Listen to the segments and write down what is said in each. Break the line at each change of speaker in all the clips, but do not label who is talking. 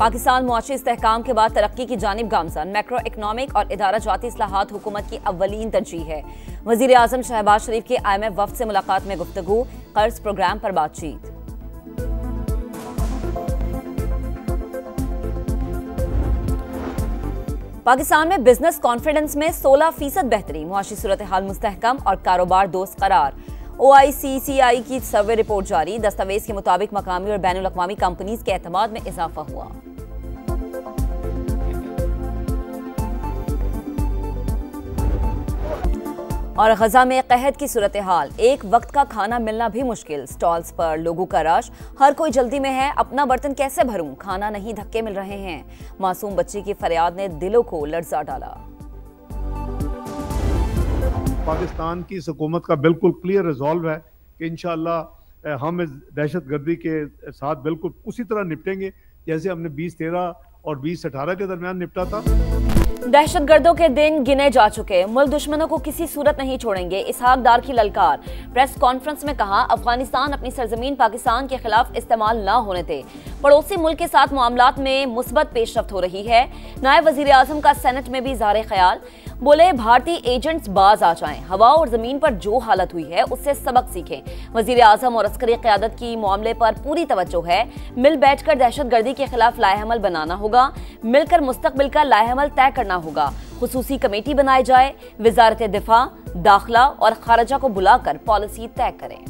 पाकिस्तान मुआशी इस्तेहकाम के बाद तरक्की की जानिब गामजन। मैक्रो इकनॉमिक और इदारा जाती इस्लाहात हुकूमत की अव्वलीन तरजीह है। वज़ीर आज़म शहबाज शरीफ की IMF वफ़द से मुलाकात में गुफ्तगू, कर्ज प्रोग्राम पर बातचीत। पाकिस्तान में बिजनेस कॉन्फिडेंस में 16% बेहतरी, मुआशी सूरत हाल मुस्तहकम और कारोबार दोस्त करार। OICCI की सर्वे रिपोर्ट जारी, दस्तावेज के मुताबिक मकामी और बैनुल अक़वामी कंपनीज के एतमाद में इजाफा हुआ। और गजा में कहत की सूरत हाल, एक वक्त का खाना मिलना भी मुश्किल, स्टॉल्स पर लोगों का रश, हर कोई जल्दी में है, अपना बर्तन कैसे भरूं, खाना नहीं, धक्के मिल रहे हैं। मासूम बच्ची की फरियाद ने दिलों को लर्जा डाला।
पाकिस्तान की हुकूमत का बिल्कुल क्लियर रिजॉल्व है कि इंशाअल्लाह हम इस दहशतगर्दी के साथ बिल्कुल उसी तरह निपटेंगे जैसे हमने 2013 और 2018 के दरमियान निपटा था।
दहशतगर्दों के दिन गिने जा चुके, मुल्क दुश्मनों को किसी सूरत नहीं छोड़ेंगे, इसहाक डार की ललकार। प्रेस कॉन्फ्रेंस में कहा, अफगानिस्तान अपनी सरजमीन पाकिस्तान के खिलाफ इस्तेमाल न होने दे, पड़ोसी मुल्क के साथ मामलात में मुस्बत पेशरफ्त हो रही है। नायब वजीर आजम का सेनेट में भी इज़हार ख्याल, बोले भारतीय एजेंट्स बाज आ जाएं, हवा और जमीन पर जो हालत हुई है उससे सबक सीखें। वजीर आजम और अस्करी क़यादत की मामले पर पूरी तवज्जो है, मिल बैठकर दहशतगर्दी के खिलाफ लाएहमल बनाना होगा, मिलकर मुस्तकबिल का लाएहमल तय करना होगा, खुसूसी कमेटी बनाई जाए, वजारत दिफा, दाखिला और खारजा को बुलाकर पॉलिसी तय करें।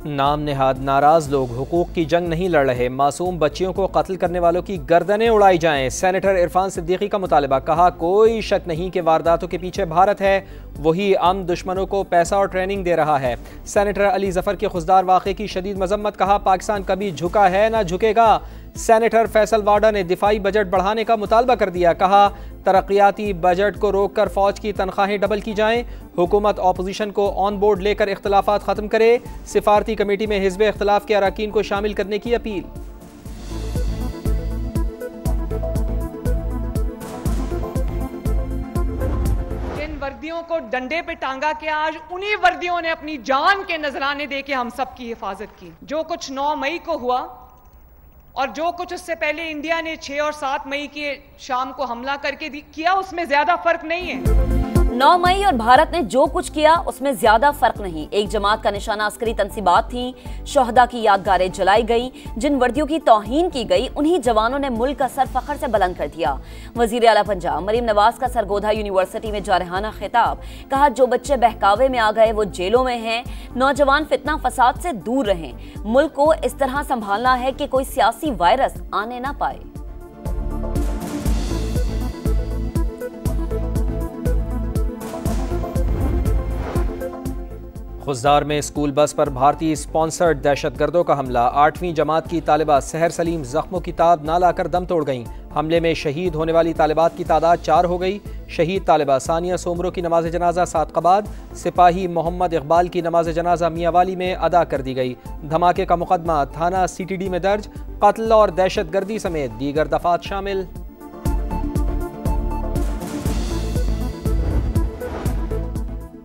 नाम नेहाद नाराज लोग हुकूक की जंग नहीं लड़ रहे, मासूम बच्चियों को कत्ल करने वालों की गर्दनें उड़ाई जाएं। सेनेटर इरफान सिद्दीकी का मुतालबा, कहा कोई शक नहीं कि वारदातों के पीछे भारत है, वही आम दुश्मनों को पैसा और ट्रेनिंग दे रहा है। सेनेटर अली जफर के खुशदार वाक़े की शदीद मजम्मत, कहा पाकिस्तान कभी झुका है ना झुकेगा। सेनेटर फैसल वाडा ने दिफाई बजट बढ़ाने का मुतालबा कर दिया, कहा तरक्याती बजट को रोककर फौज की तनख्वाहें डबल की जाएं, हुकूमत ऑपोजिशन को ऑन बोर्ड लेकर इख्तलाफात खत्म करे, सिफारती कमेटी में हिज़्ब इख्तलाफ के अरकान को शामिल करने की अपील।
जिन वर्दियों को डंडे पे टांगा के आज उन्हीं वर्दियों ने अपनी जान के नजराने दे के हम सब की हिफाजत की। जो कुछ 9 मई को हुआ और जो कुछ उससे पहले इंडिया ने 6 और 7 मई के शाम को हमला करके किया, उसमें ज्यादा फर्क नहीं है।
9 मई और भारत ने जो कुछ किया उसमें ज्यादा फर्क नहीं। एक जमात का निशाना अस्करी तंसीबात थी, शोहदा की यादगारें जलाई गई, जिन वर्दियों की तौहीन की गई उन्हीं जवानों ने मुल्क का सर फखर से बुलंद कर दिया। वजीर आला पंजाब मरीम नवाज का सरगोधा यूनिवर्सिटी में जारहाना खिताब, कहा जो बच्चे बहकावे में आ गए वो जेलों में हैं, नौजवान फितना फसाद से दूर रहें, मुल्क को इस तरह संभालना है कि कोई सियासी वायरस आने ना पाए।
खुजदार में स्कूल बस पर भारतीय स्पॉन्सर्ड दहशतगर्दों का हमला, 8वीं जमात की तालिबा सहर सलीम जख्मों की ताब ना लाकर दम तोड़ गईं। हमले में शहीद होने वाली तालिबात की तादाद 4 हो गई। शहीद तालिबा सानिया सोमरो की नमाज जनाजा सादकाबाद, सिपाही मोहम्मद इकबाल की नमाज जनाजा मियांवाली में अदा कर दी गई। धमाके का मुकदमा थाना CTD में दर्ज, कत्ल और दहशतगर्दी समेत दीगर दफात शामिल।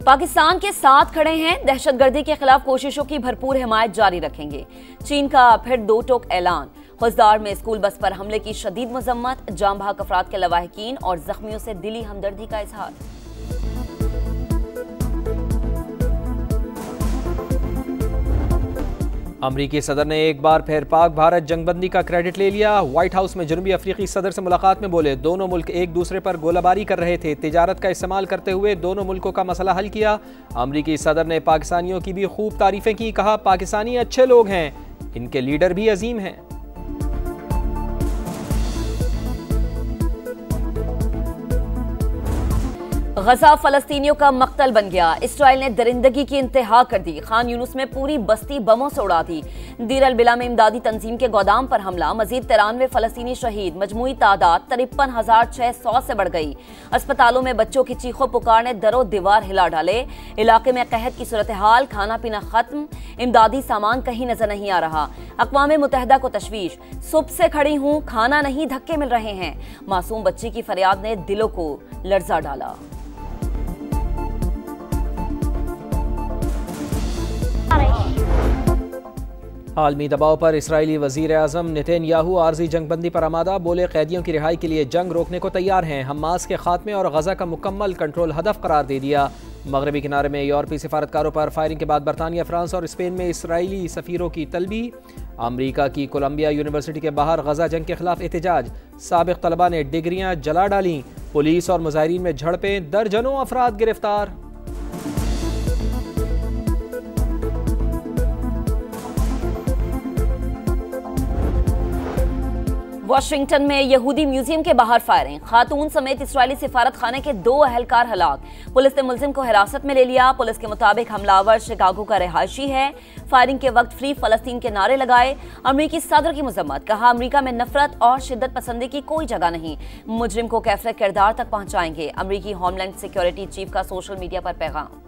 पाकिस्तान के साथ खड़े हैं, दहशतगर्दी के खिलाफ कोशिशों की भरपूर हिमायत जारी रखेंगे। चीन का फिर 2 टोक ऐलान, खुजदार में स्कूल बस पर हमले की शदीद मजम्मत, जाम बहक अफराद के लवाहिकीन और जख्मियों से दिली हमदर्दी का इजहार।
अमरीकी सदर ने एक बार फिर पाक भारत जंगबंदी का क्रेडिट ले लिया। व्हाइट हाउस में जनूबी अफ्रीकी सदर से मुलाकात में बोले दोनों मुल्क एक दूसरे पर गोलाबारी कर रहे थे, तिजारत का इस्तेमाल करते हुए दोनों मुल्कों का मसला हल किया। अमरीकी सदर ने पाकिस्तानियों की भी खूब तारीफें की, कहा पाकिस्तानी अच्छे लोग हैं, इनके लीडर भी अजीम हैं।
गजा फलस्तीनियों का मक्तल बन गया, इसराइल ने दरिंदगी की इंतहा कर दी, खान यूनुस में पूरी बस्ती बमों से उड़ा दी। दीर अल बिला में इमदादी तंजीम के गोदाम पर हमला, मजीद 93 फलस्तीनी शहीद, मजमूई तादाद 53,600 से बढ़ गई। अस्पतालों में बच्चों की चीखों पुकार ने दरो दीवार हिला डाले। इलाके में कहत की सूरत हाल, खाना पीना खत्म, इमदादी सामान कहीं नजर नहीं आ रहा। अक़वाम मुत्तहिदा को तशवीश, सुबह से खड़ी हूँ, खाना नहीं, धक्के मिल रहे हैं। मासूम बच्ची की फरियाद ने दिलों को लर्जा डाला।
आलमी दबाव पर इसराइली वज़ीर आज़म नेतन्याहू आर्जी जंगबंदी पर आमादा, बोले कैदियों की रिहाई के लिए जंग रोकने को तैयार हैं। हमास के खात्मे और गजा का मुकम्मल कंट्रोल हदफ करार दे दिया। मगरबी किनारे में यूरोपीय सिफारतकारों पर फायरिंग के बाद बरतानिया, फ्रांस और स्पेन में इसराइली सफ़ीरों की तलबी। अमरीका की कोलंबिया यूनिवर्सिटी के बाहर गजा जंग के खिलाफ एहतजाज, साबिक तलबा ने डिग्रियां जला डाली। पुलिस और मुजाहिरीन में झड़पें, दर्जनों अफराद गिरफ्तार।
वाशिंगटन में यहूदी म्यूजियम के बाहर फायरिंग, खातून समेत इस्राएली सिफारत खाने के 2 अहलकार हलाक। पुलिस ने मुलजिम को हिरासत में ले लिया। पुलिस के मुताबिक हमलावर शिकागो का रिहायशी है। फायरिंग के वक्त फ्री फलस्तीन के नारे लगाए। अमरीकी सदर की मजम्मत, कहा अमरीका में नफरत और शिद्दत पसंदी की कोई जगह नहीं, मुजरिम को कैफरे किरदार तक पहुंचाएंगे। अमरीकी होमलैंड सिक्योरिटी चीफ का सोशल मीडिया पर पैगाम।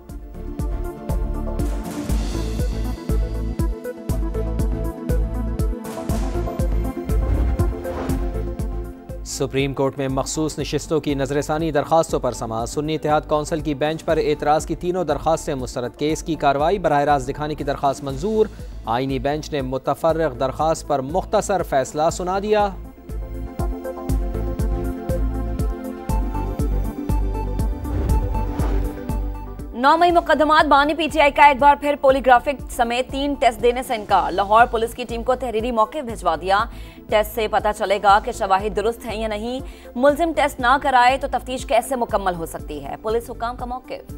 सुप्रीम कोर्ट में मखसूस नशिस्तों की नजरसानी दरखास्तों पर समा। सुन्नी इत्तेहाद कौंसिल की बेंच पर एतराज़ की 3 दरखास्तें मुस्तरद। केस की कार्रवाई बराह रास्त दिखाने की दरखास्त मंजूर। आईनी बेंच ने मुतफर्रिग दरखास्त पर मुख्तसर फैसला सुना दिया।
9 मई मुकदमात बानी पीटीआई का एक बार फिर पॉलीग्राफिक समेत 3 टेस्ट देने से इनकार। लाहौर पुलिस की टीम को तहरीरी मौके भिजवा दिया। टेस्ट से पता चलेगा कि शवाहिद दुरुस्त हैं या नहीं। मुलजिम टेस्ट ना कराए तो तफ्तीश कैसे मुकम्मल हो सकती है, पुलिस हुकाम का मौक़िफ़।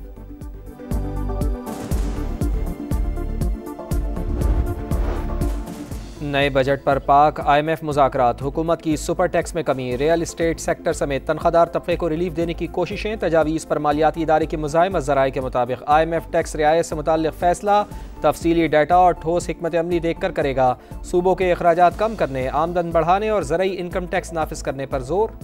नए बजट पर पाक IMF मुज़ाकरात, हुकूमत की सुपर टैक्स में कमी, रियल इस्टेट सेक्टर समेत तनख्वाहदार तबके को रिलीफ देने की कोशिशें, तजावीज़ पर मालियाती इदारे की मुज़ाहिमत। ज़राए के मुताबिक IMF टैक्स रियायत से मुताल्लिक़ फैसला तफसीली डाटा और ठोस हिकमत अमली देखकर करेगा। सूबों के अखराजात कम करने, आमदन बढ़ाने और ज़रई इनकम टैक्स नाफिज करने पर जोर।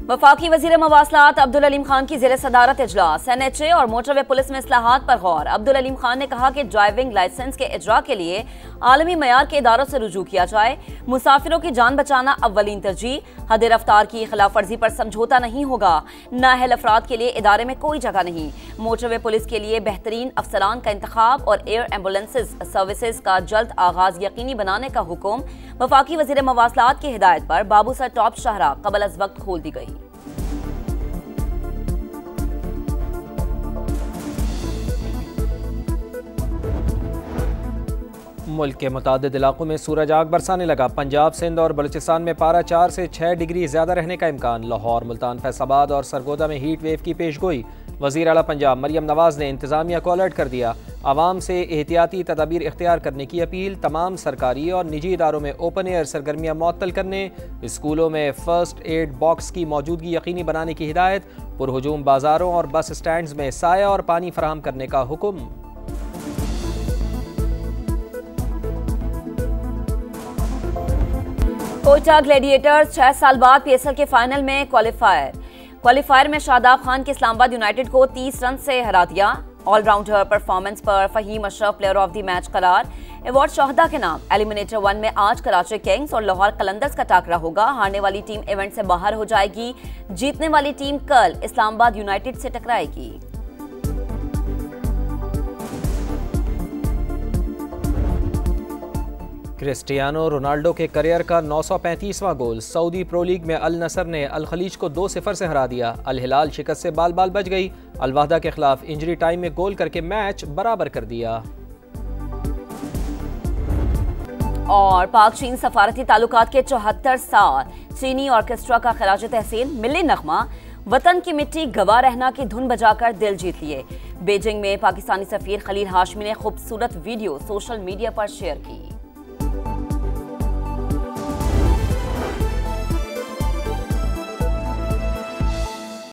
वफाकी वज़ीर मवासलात अब्दुल अलीम खान की ज़ेर सदारत इजलास। NHA और मोटरवे पुलिस में इस्लाहात पर गौर। अब्दुल अलीम खान ने कहा कि ड्राइविंग लाइसेंस के इजरा के लिए आलमी मयार के इदारों से रुजू किया जाए। मुसाफिरों की जान बचाना अव्वलीन तरजीह। हद रफ्तार की खिलाफ वर्जी पर समझौता नहीं होगा। नाअहल अफराद के लिए इदारे में कोई जगह नहीं। मोटरवे पुलिस के लिए बेहतरीन अफसरान का इंतखाब और एयर एम्बुलेंसेज सर्विसेज का जल्द आगाज यकीनी बनाने का हुक्म। वफाकी वज़ीर मवासलात की हिदायत पर बाबूसर टॉप शाहरा कबल अज वक्त खोल दी गई।
मुल्क के मुतादिद इलाकों में सूरज आग बरसाने लगा। पंजाब, सिंध और बलूचिस्तान में पारा 4 से 6 डिग्री ज़्यादा रहने का इम्कान। लाहौर, मुल्तान, फैसलाबाद और सरगोदा में हीट वेव की पेशगोई। वज़ीर आला पंजाब मरियम नवाज ने इंतज़ामिया को अलर्ट कर दिया। आवाम से एहतियाती तदाबीर इख्तियार करने की अपील। तमाम सरकारी और निजी इदारों में ओपन एयर सरगर्मियाँ मुअत्तल करने, स्कूलों में फ़र्स्ट एड बॉक्स की मौजूदगी यकीनी बनाने की हिदायत। पुरहुजूम बाज़ारों और बस स्टैंड्स में साया और पानी फराहम करने का हुक्म।
कोयटा ग्लैडिएटर्स 6 साल बाद PSL के फाइनल में क्वालिफायर में शादाब खान के इस्लामाबाद यूनाइटेड को 30 रन से हरा दिया। ऑलराउंडर परफॉर्मेंस पर Faheem Ashraf player of the match करार। अवार्ड शोहदा के नाम। एलिमिनेटर 1 में आज कराची किंग्स और लाहौर कलंदर्स का टाकरा होगा। हारने वाली टीम इवेंट से बाहर हो जाएगी। जीतने वाली टीम कल इस्लामाबाद यूनाइटेड से टकराएगी।
क्रिस्टियानो रोनाल्डो के करियर का 935वां गोल। सऊदी प्रो लीग में अल नसर ने अल खलीज को 2-0 से हरा दिया। अल हिलाल शिकस्त से बाल बाल बच गई। अल वाहदा के खिलाफ इंजरी टाइम में गोल करके मैच बराबर कर दिया।
और पाक चीन सफारती ताल्लुकात के 74 साल। चीनी ऑर्केस्ट्रा का खराज तहसीन। मिली नगमा, वतन की मिट्टी गवाह रहना की धुन बजाकर दिल जीत लिए। बीजिंग में पाकिस्तानी सफीर खलील हाशमी ने खूबसूरत वीडियो सोशल मीडिया पर शेयर की।